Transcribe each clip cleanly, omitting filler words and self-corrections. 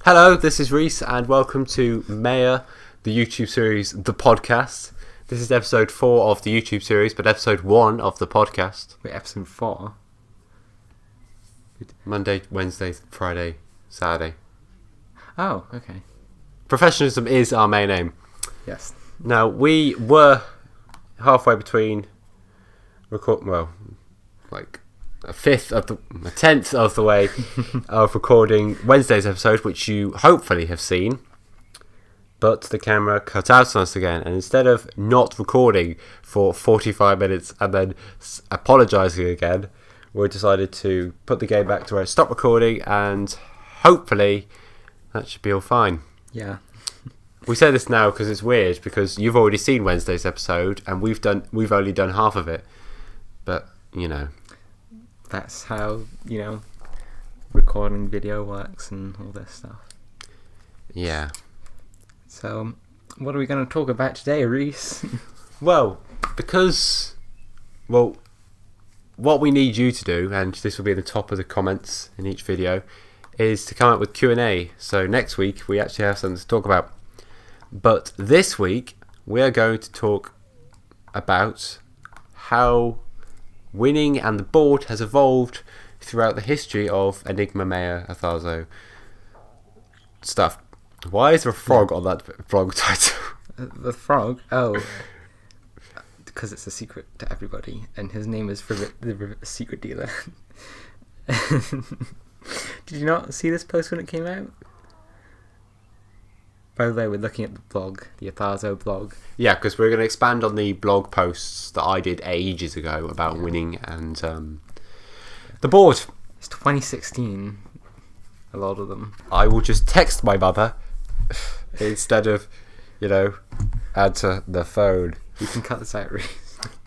Hello, this is Rhys, and welcome to Mayor, the YouTube series, the podcast. This is episode 4 of the YouTube series, but episode 1 of the podcast. Wait, episode 4? Monday, Wednesday, Friday, Saturday. Oh, okay. Professionalism is our main aim. Yes. Now, we were halfway between a tenth of the way of recording Wednesday's episode, which you hopefully have seen, but the camera cut out on us again, and instead of not recording for 45 minutes and then apologising again, we decided to put the game back to where it stopped recording, and hopefully that should be all fine. Yeah. We say this now because it's weird, because you've already seen Wednesday's episode and we've only done half of it, but you know, that's how, recording video works and all this stuff. Yeah. So, what are we going to talk about today, Rhys? What we need you to do, and this will be at the top of the comments in each video, is to come up with Q&A. So next week we actually have something to talk about. But this week we are going to talk about how winning and the board has evolved throughout the history of Enigma Mayor Athaaso stuff. Why is there a frog on that vlog title? The frog? Oh. Because it's a secret to everybody, and his name is the secret dealer. Did you not see this post when it came out? By the way, we're looking at the blog, the Athaaso blog. Yeah, because we're going to expand on the blog posts that I did ages ago about winning and the board. It's 2016, a lot of them. I will just text my mother instead of, answer the phone. You can cut this out, Rhys.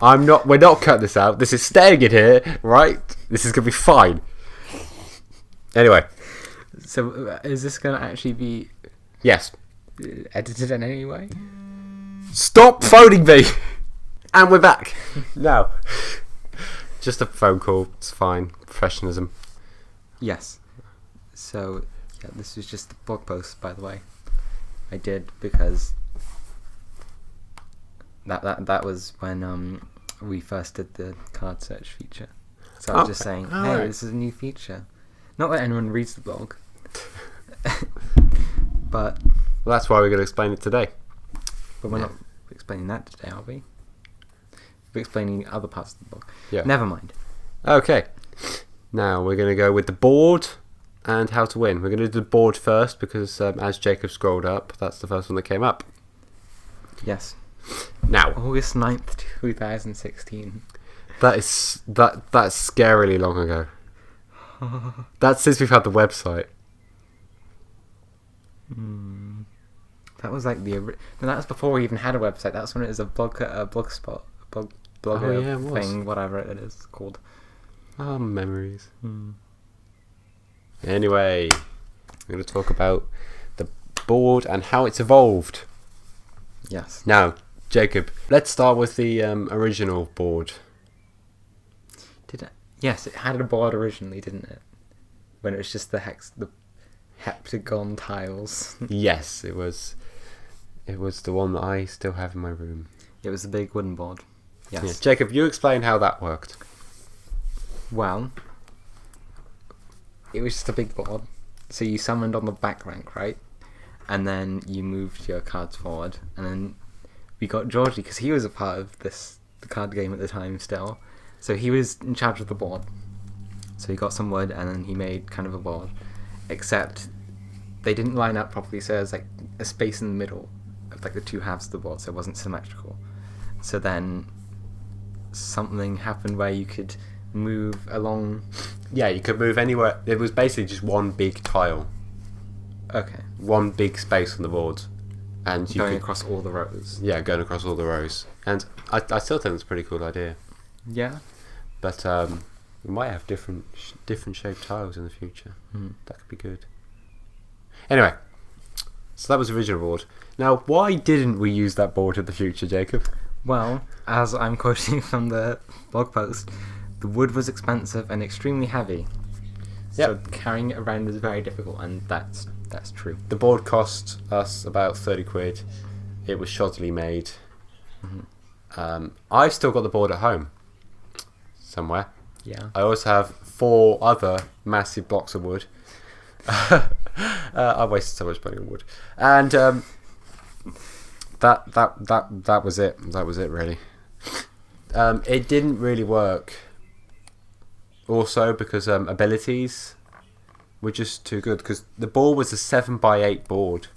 We're not cutting this out. This is staying in here, right? This is going to be fine. Anyway. So, is this going to actually be... Yes. Edited in any way? Stop phoning me! And we're back. No. Just a phone call. It's fine. Professionalism. Yes. So, yeah, this was just the blog post, by the way. I did because that was when we first did the card search feature. So I was just saying, hey, this is a new feature. Not that anyone reads the blog. But... Well, that's why we're going to explain it today. But we're not explaining that today, are we? We're explaining other parts of the book. Yeah. Never mind. Okay. Now we're going to go with the board and how to win. We're going to do the board first because as Jacob scrolled up, that's the first one that came up. Yes. Now. August 9th, 2016. That's scarily long ago. That's since we've had the website. That was like that was before we even had a website. That's when it was a blogspot, blogger thing, whatever it is called. Oh, memories. Anyway, we're going to talk about the board and how it's evolved. Yes. Now, Jacob, let's start with the original board. Did it? Yes, it had a board originally, didn't it? When it was just the heptagon tiles. Yes, it was the one that I still have in my room. It was a big wooden board. Yes. Yeah. Jacob, you explain how that worked. Well, it was just a big board. So you summoned on the back rank, right? And then you moved your cards forward. And then we got Georgie, because he was a part of the card game at the time still. So he was in charge of the board. So he got some wood and then he made kind of a board. Except they didn't line up properly, so there's like a space in the middle of like the two halves of the board, so it wasn't symmetrical. So then something happened where you could move along. Yeah, you could move anywhere. It was basically just one big tile. Okay. One big space on the board. And you going across all the rows. Yeah, going across all the rows. And I still think it's a pretty cool idea. Yeah. But we might have different shaped tiles in the future. That could be good. Anyway, so that was the original board. Now, why didn't we use that board in the future, Jacob? Well, as I'm quoting from the blog post, the wood was expensive and extremely heavy. So carrying it around was very difficult, and that's That's true. The board cost us about 30 quid. It was shoddily made. I've still got the board at home somewhere. Yeah. I also have 4 other massive blocks of wood. I wasted so much money on wood, and that was it. That was it, really. It didn't really work. Also, because abilities were just too good. Because the board was a 7x8 board.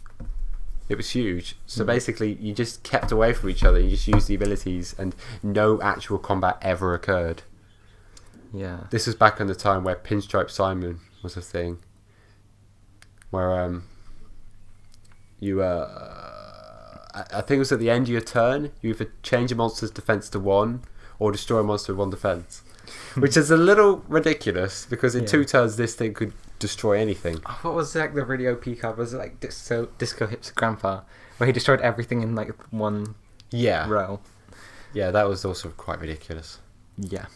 It was huge. So basically, you just kept away from each other. You just used the abilities, and no actual combat ever occurred. Yeah. This was back in the time where Pinstripe Simon was a thing. Where you I think it was at the end of your turn, you either change a monster's defense to 1 or destroy a monster with 1 defense, which is a little ridiculous because in 2 turns this thing could destroy anything. Oh, what was like the really OP card? Was it like Disco Hip's Grandpa, where he destroyed everything in like 1 row? Yeah, that was also quite ridiculous. Yeah,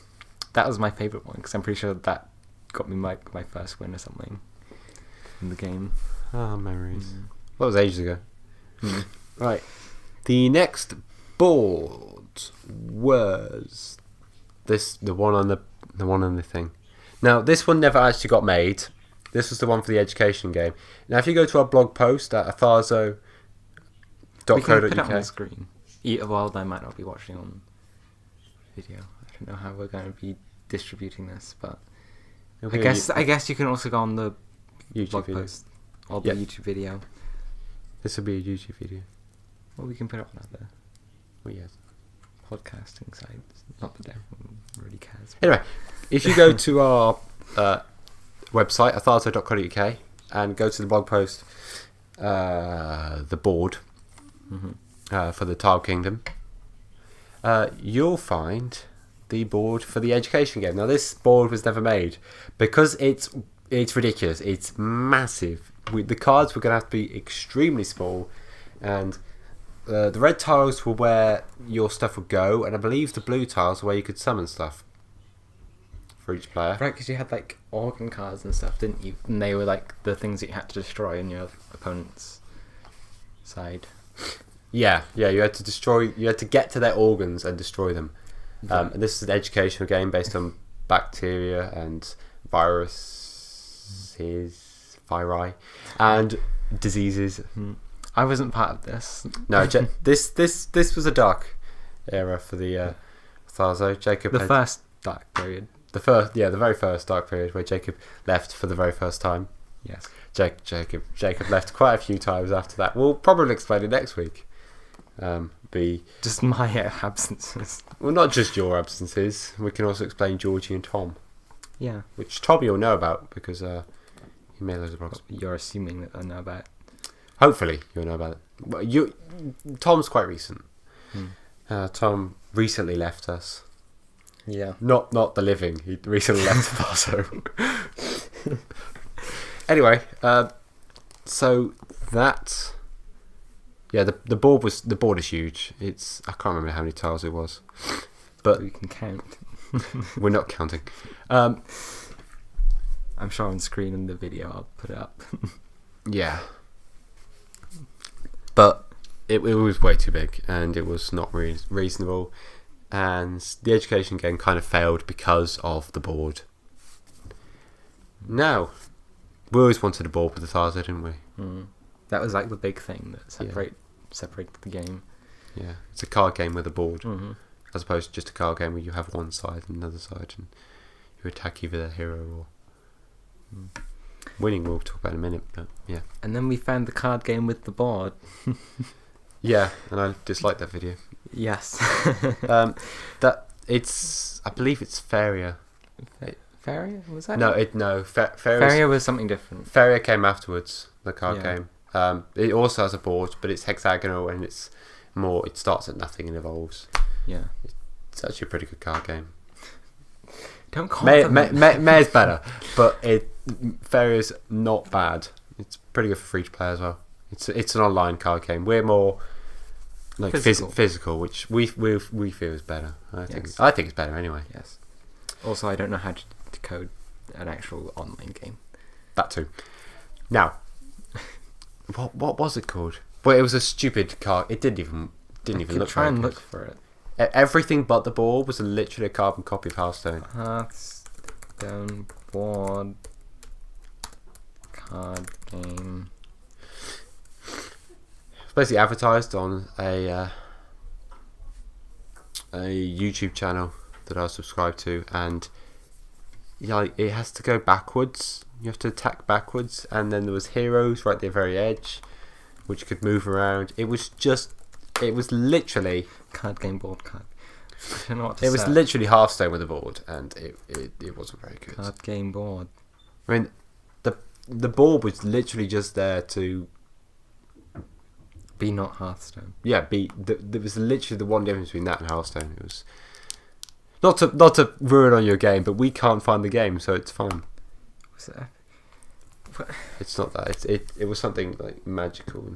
that was my favourite one because I'm pretty sure that got me my first win or something in the game. Ah, memories. That was ages ago. Right. The next board was the one on the thing. Now, this one never actually got made. This was the one for the education game. Now, if you go to our blog post at athaaso.co.uk, we can put it on the screen. Well, I might not be watching on video. I don't know how we're going to be distributing this, but I guess you can also go on the YouTube blog video. post or the YouTube video. This will be a YouTube video. Well, we can put it on other Well, yes. podcasting sites. Not that everyone really cares. Anyway, if you go to our website, athaaso.co.uk, and go to the blog post, the board for the Tile Kingdom, you'll find the board for the education game. Now, this board was never made because it's ridiculous. It's massive. The cards were going to have to be extremely small, and the red tiles were where your stuff would go, and I believe the blue tiles were where you could summon stuff for each player. Right, because you had like organ cards and stuff, didn't you? And they were like the things that you had to destroy on your opponent's side. Yeah, you had to destroy. You had to get to their organs and destroy them. And this is an educational game based on bacteria and viruses, viri, and diseases. I wasn't part of this. No, this was a dark era for the Athaaso. Jacob. The first dark period. The very first dark period where Jacob left for the very first time. Yes. Jacob left quite a few times after that. We'll probably explain it next week. Just my absences. Well, not just your absences. We can also explain Georgie and Tom. Yeah. Which Tom you'll know about because he made loads of blogs. You're assuming that I know about it. Hopefully you'll know about it. Well, Tom's quite recent. Tom recently left us. Yeah. Not the living. He recently left Athaaso. Anyway, so that. Yeah, the board is huge. I can't remember how many tiles it was, but we can count. We're not counting. I'm sure on screen in the video I'll put it up. Yeah, but it was way too big and it was not really reasonable, and the education game kind of failed because of the board. Now, we always wanted a board with Athaaso, didn't we? That was like the big thing that separated the game. Yeah, it's a card game with a board, as opposed to just a card game where you have one side and another side, and you attack either the hero or winning. We'll talk about in a minute, but yeah. And then we found the card game with the board. Yeah, and I disliked that video. Yes. I believe it's Faria. Faria? Was that? No. Faria was something different. Faria came afterwards. The card game. It also has a board, but it's hexagonal and it starts at nothing and evolves. Yeah. It's actually a pretty good card game. Don't call it Mayor's better, but Faria's not bad. It's pretty good for free to play as well. It's an online card game. We're more like physical, which we feel is better. I think it's better anyway. Yes. Also, I don't know how to decode an actual online game. That too. Now, What was it called? Well, it was a stupid card. It didn't even look Try very and good. look for it. Everything but the board was literally a carbon copy of Hearthstone. Hearthstone board card game. It's basically advertised on a YouTube channel that I was subscribed to, and it has to go backwards. You have to attack backwards, and then there was heroes right at the very edge, which could move around. It was literally Card game board card. I don't know what to it say. was literally Hearthstone with a board, and it wasn't very good. Card game board. I mean, the board was literally just there to Be not Hearthstone. there was literally the one difference between that and Hearthstone. It was not to ruin on your game, but we can't find the game, so it's fine. Was it? It's not that. It was something like magical.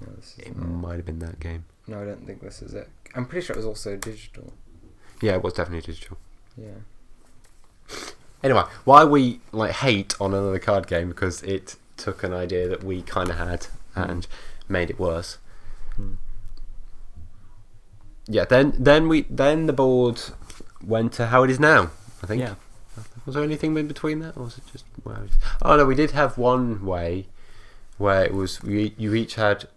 No, this is It not. might have been that game. No, I don't think this is it. I'm pretty sure it was also digital. Yeah, it was definitely digital. Yeah. Anyway, why we hate on another card game, because it took an idea that we kind of had and made it worse. Yeah, then the board went to how it is now, I think. Yeah. Was there anything in between that, or was it just wow? Oh no, we did have one way where it was you each had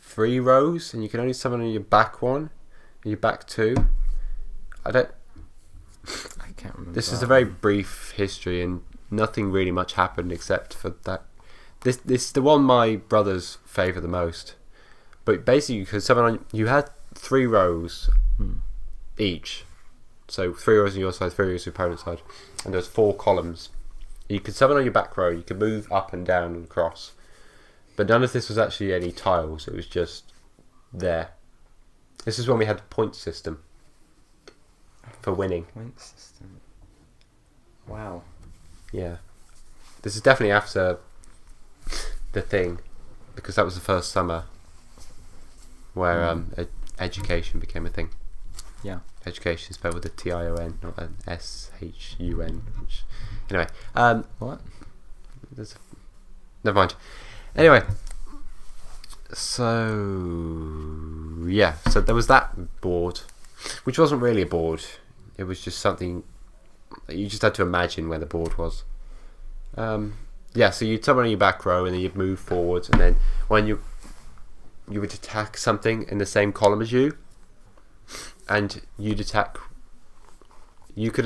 3 rows, and you can only summon on your back one, and your back 2. I can't remember. This is a very brief history, and nothing really much happened except for that. This is the one my brothers favour the most. But basically, because you had 3 rows each, so 3 rows on your side, 3 rows on your opponent's side, and there's 4 columns. You could summon on your back row. You could move up and down and across, but none of this was actually any tiles. It was just there. This is when we had the point system for winning. Point system. Wow. Yeah, this is definitely after the thing, because that was the first summer where education became a thing. Yeah. Education is spelled with a T-I-O-N, not an S-H-U-N. Anyway, What? never mind. Anyway, so yeah, so there was that board, which wasn't really a board. It was just something you just had to imagine where the board was. Yeah, so you'd summon on your back row, and then you'd move forward, and then when you would attack something in the same column as you, and you could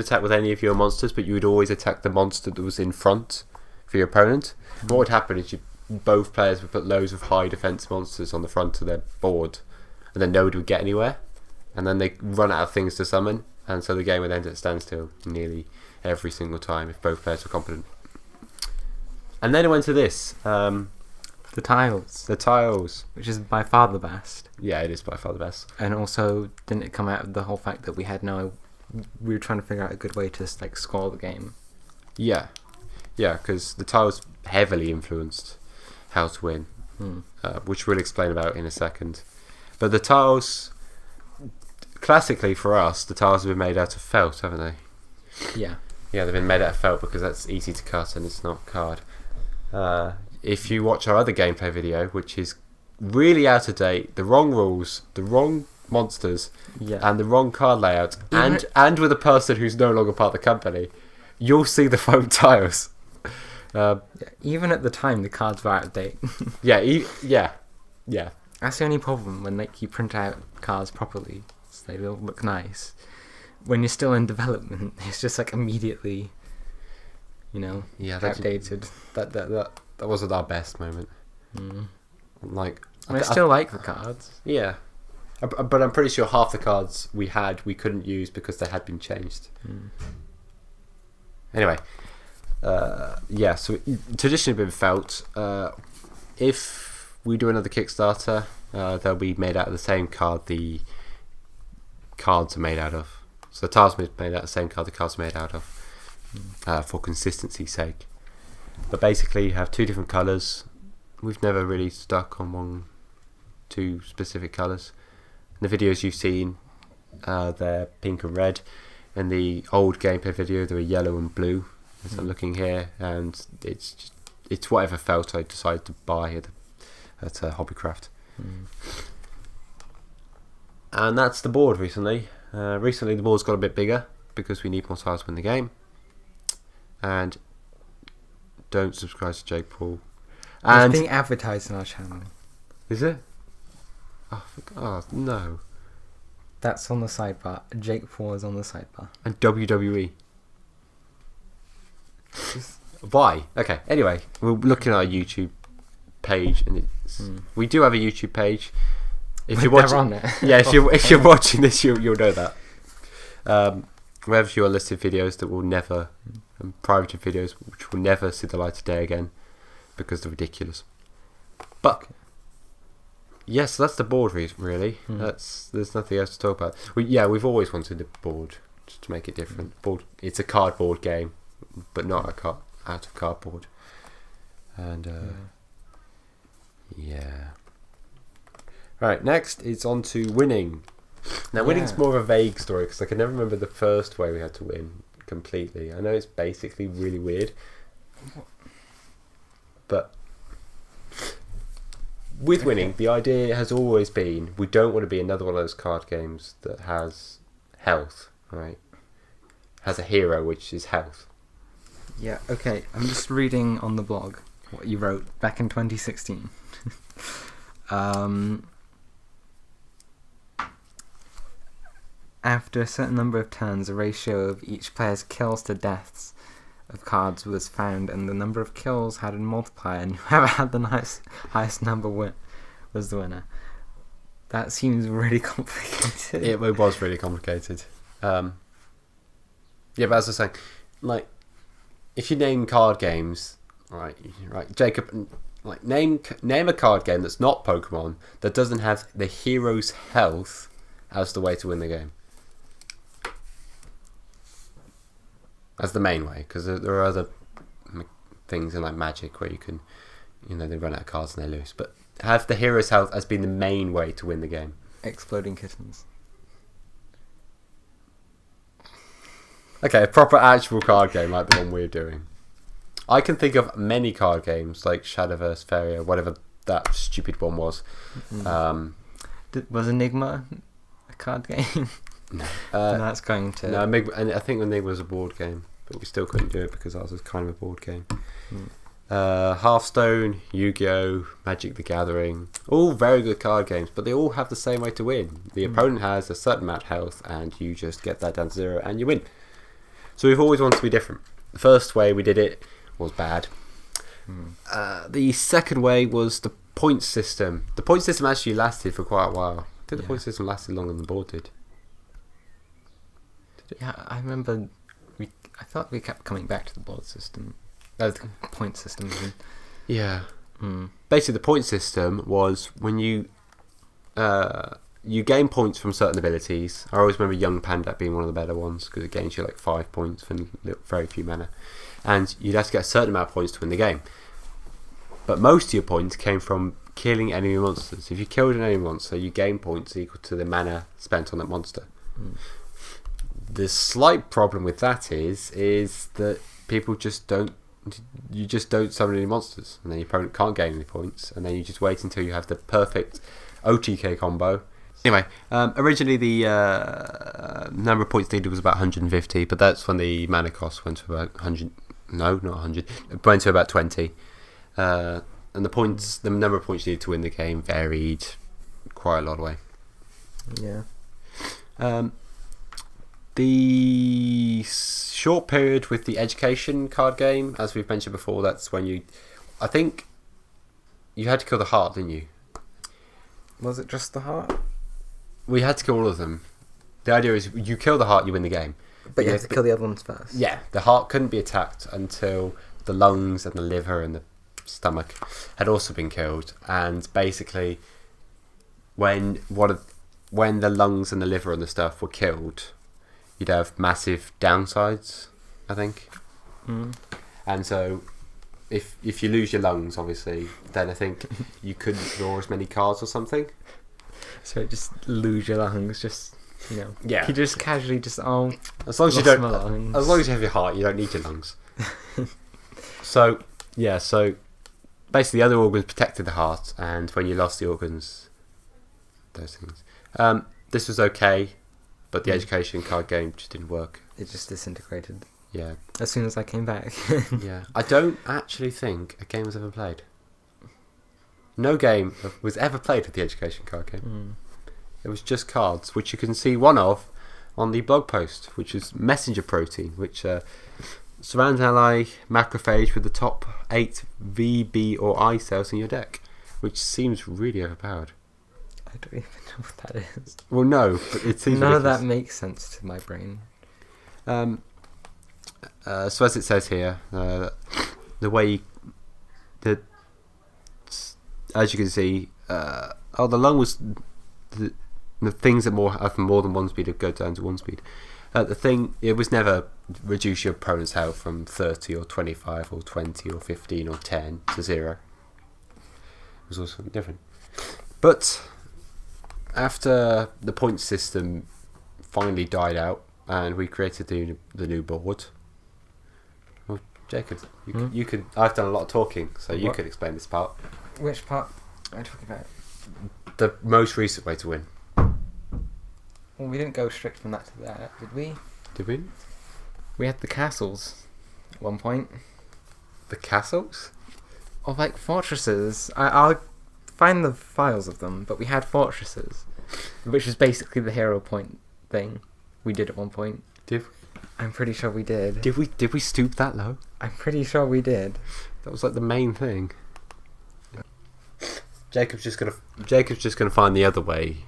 attack with any of your monsters, but you would always attack the monster that was in front for your opponent. What would happen is both players would put loads of high defense monsters on the front of their board, and then nobody would get anywhere, and then they run out of things to summon, and so the game would end at standstill nearly every single time if both players were competent. And then it went to this, The tiles. the tiles. Which is by far the best. Yeah, it is by far the best. And also, didn't it come out of the whole fact that we were trying to figure out a good way to score the game? Yeah, because the tiles heavily influenced how to win, which we'll explain about in a second. But the tiles, classically for us, the tiles have been made out of felt, haven't they? Yeah. Yeah, they've been made out of felt because that's easy to cut and it's not card. If you watch our other gameplay video, which is really out of date, the wrong rules, the wrong monsters, and the wrong card layout, and with a person who's no longer part of the company, you'll see the foam tiles. Even at the time, the cards were out of date. Yeah. That's the only problem when you print out cards properly, so they all look nice. When you're still in development, it's just immediately, outdated. That wasn't our best moment. I still like the cards. Yeah, but I'm pretty sure half the cards we couldn't use because they had been changed. Anyway, so traditionally been felt. If we do another Kickstarter, they'll be made out of the same card the cards are made out of. So the tiles are made out of the same card the cards are made out of, for consistency's sake. But basically, you have 2 different colours. We've never really stuck on 2 specific colours. In the videos you've seen, they're pink and red. In the old gameplay video, they were yellow and blue. So I'm looking here, and it's whatever felt I decided to buy at Hobbycraft. And that's the board recently. Recently the board's got a bit bigger because we need more tiles to win the game. And don't subscribe to Jake Paul. And it's being advertised on our channel. Is it? Oh no. That's on the sidebar. Jake Paul is on the sidebar. And WWE. Why? Okay. Anyway, we're looking at our YouTube page, and we do have a YouTube page. If you're watching, on it. Yeah, if you're watching this, you'll know that. We have your listed videos that will never, and private videos which will never see the light of day again because they're ridiculous. But yes, that's the board really. There's nothing else to talk about. We've always wanted a board just to make it different. It's a cardboard game, but not out of cardboard. And yeah. Right, next it's on to winning. Now, winning's more of a vague story because I can never remember the first way we had to win completely. I know it's basically really weird, but with winning, the idea has always been we don't want to be another one of those card games that has health, right? Has a hero, which is health. Yeah, okay. I'm just reading on the blog what you wrote back in 2016. After a certain number of turns, a ratio of each player's kills to deaths of cards was found, and the number of kills had a multiplier, and whoever had the highest number was the winner. That seems really complicated. It was really complicated. But as I was saying, like, if you name card games, right, Jacob, like name a card game that's not Pokemon that doesn't have the hero's health as the way to win the game. As the main way, because there are other things in like Magic where you can, they run out of cards and they lose. But have the hero's health as being the main way to win the game. Exploding kittens. Okay, a proper actual card game like the one we're doing. I can think of many card games like Shadowverse, Faeria, whatever that stupid one was. Was Enigma a card game? No. That's going to... No, and I think Enigma was a board game, but we still couldn't do it because ours was kind of a board game. Hearthstone, Yu-Gi-Oh!, Magic the Gathering, all very good card games, but they all have the same way to win. The opponent has a certain amount of health, and you just get that down to 0 and you win. So we've always wanted to be different. The first way we did it was bad. The second way was the point system. The point system actually lasted for quite a while. I think the point system lasted longer than the board did. Yeah, I remember. I thought we kept coming back to the board system, the point system. Yeah. Basically, the point system was when you gain points from certain abilities. I always remember Young Panda being one of the better ones because it gains you like 5 points for very few mana, and you'd have to get a certain amount of points to win the game. But most of your points came from killing enemy monsters. If you killed an enemy monster, you gain points equal to the mana spent on that monster. The slight problem with that is that people just don't summon any monsters, and then your opponent can't gain any points, and then you just wait until you have the perfect OTK combo. Anyway, originally the number of points needed was about 150, but that's when the mana cost went to about 100. No, not 100. It went to about 20, and the number of points needed to win the game varied quite a lot away. Yeah. The short period with the education card game, as we've mentioned before, that's when I think you had to kill the heart, didn't you? Was it just the heart? We had to kill all of them. The idea is you kill the heart, you win the game. But you have to kill the other ones first. Yeah, the heart couldn't be attacked until the lungs and the liver and the stomach had also been killed. And basically, when the lungs and the liver and the stuff were killed, you'd have massive downsides, I think. And so if you lose your lungs, obviously, then I think you couldn't draw as many cards or something. So just lose your lungs, just, Yeah. You just casually as long as you don't, as long as you have your heart, you don't need your lungs. So basically the other organs protected the heart, and when you lost the organs, those things. This was okay, but the education card game just didn't work. It just disintegrated. Yeah. As soon as I came back. Yeah. I don't actually think a game was ever played. No game was ever played with the education card game. It was just cards, which you can see one of on the blog post, which is messenger protein, which surrounds an ally macrophage with the top 8 V, B or I cells in your deck, which seems really overpowered. I don't even know what that is. Well, no, but it seems none ridiculous. of that makes sense to my brain. So as it says here, the way as you can see, the lung was the things that have more than one speed go down to one speed. The thing, it was never reduce your opponent's health from 30 or 25 or 20 or 15 or 10 to 0. It was also something different. But after the point system finally died out and we created the new board, well, Jacob, you could. I've done a lot of talking, so you could explain this part. Which part are you talking about? The most recent way to win. Well, we didn't go straight from that to that, did we? Did we? We had the castles at one point. The castles? Or like fortresses. I'll find the files of them, but we had fortresses, which is basically the hero point thing we did at one point. Did we? I'm pretty sure we did. Did we stoop that low? I'm pretty sure we did. That was like the main thing. Jacob's just gonna find the other way.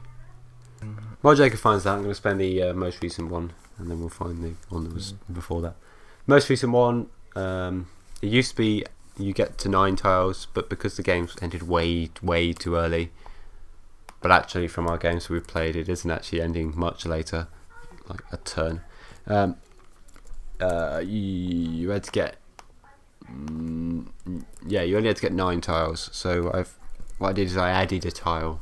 While Jacob finds that, I'm gonna spend the most recent one, and then we'll find the one that was before that. Most recent one. It used to be you get to 9 tiles, but because the game's ended way too early. But actually, from our games we've played, it isn't actually ending much later, like a turn. You had to get. You only had to get 9 tiles. So what I did is I added a tile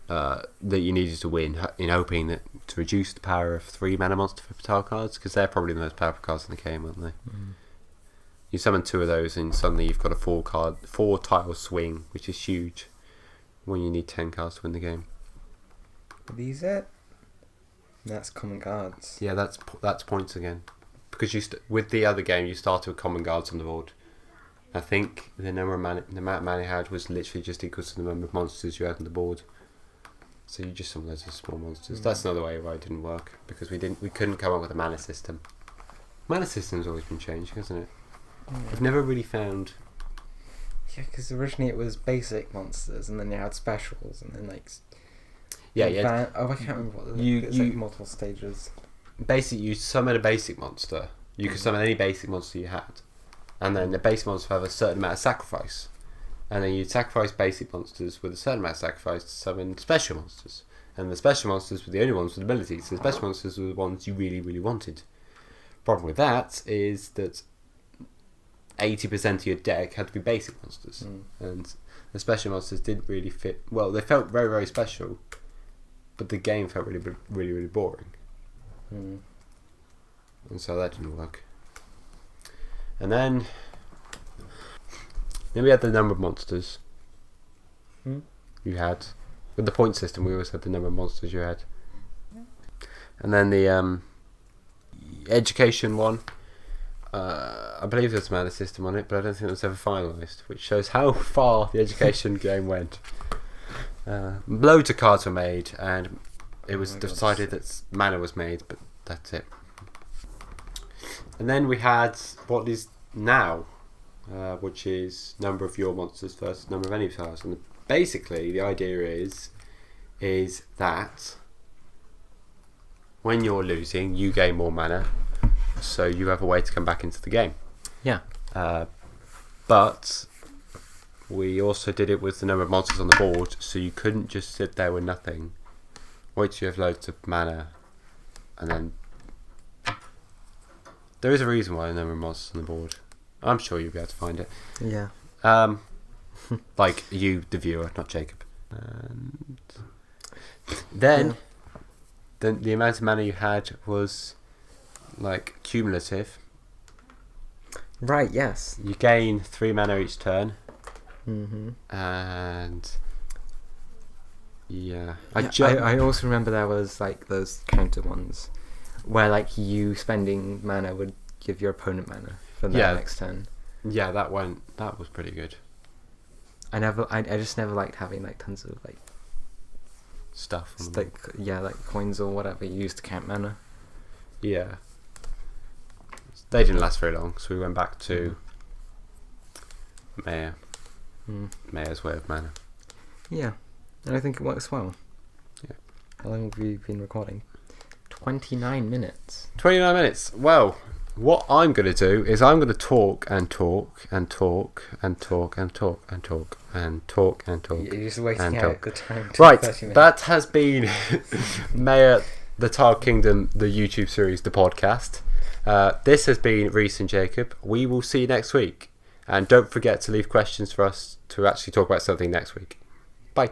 that you needed to win, in hoping that to reduce the power of 3 mana monster for tile cards, because they're probably the most powerful cards in the game, aren't they? You summon 2 of those, and suddenly you've got a 4 tile swing, which is huge when you need 10 cards to win the game. Are these it? That's common cards. Yeah, that's points again, because with the other game you started with common guards on the board. I think the amount of mana you had was literally just equal to the number of monsters you had on the board. So you just summon loads of small monsters. That's another way why it didn't work, because we couldn't come up with a mana system. Mana system's always been changing, hasn't it? I've never really found. Yeah, because originally it was basic monsters, and then you had specials, and then like. Yeah. I can't remember what it's like multiple stages. Basically, you summon a basic monster. You could summon any basic monster you had, and then the basic monster have a certain amount of sacrifice, and then you'd sacrifice basic monsters with a certain amount of sacrifice to summon special monsters, and the special monsters were the only ones with abilities. So the special monsters were the ones you really wanted. Problem with that is that 80% of your deck had to be basic monsters, and the special monsters didn't really fit. Well, they felt very special, but the game felt really boring. And so that didn't work. And then we had the number of monsters you had. With the point system, we always had the number of monsters you had. And then the education one, I believe there's a mana system on it, but I don't think it was ever finalised, which shows how far the education game went. Loads of cards were made, and it was decided that mana was made, but that's it. And then we had what is now, which is number of your monsters versus number of enemy tiles. And basically, the idea is that when you're losing, you gain more mana, so you have a way to come back into the game. Yeah. But we also did it with the number of monsters on the board, so you couldn't just sit there with nothing. Wait till you have loads of mana, and then there is a reason why the number of monsters on the board. I'm sure you'll be able to find it. Yeah. Like you, the viewer, not Jacob. And then the amount of mana you had was like cumulative. Right, yes. You gain 3 mana each turn, Mm-hmm. and yeah, I also remember there was like those counter ones where like you spending mana would give your opponent mana for their next turn. Yeah, that was pretty good. I just never liked having like tons of like Stuff. like coins or whatever you use to count mana. Yeah. They didn't last very long, so we went back to Mayor. Mayor's way of mana. Yeah, and I think it works well. Yeah. How long have we been recording? 29 minutes. 29 minutes. Well, what I'm going to do is I'm going to talk and talk and talk and talk and talk and talk and talk and talk. You're just waiting out the time. Right, that has been Mayor, the Tile Kingdom, the YouTube series, the podcast. This has been Rhys and Jacob. We will see you next week. And don't forget to leave questions for us to actually talk about something next week. Bye.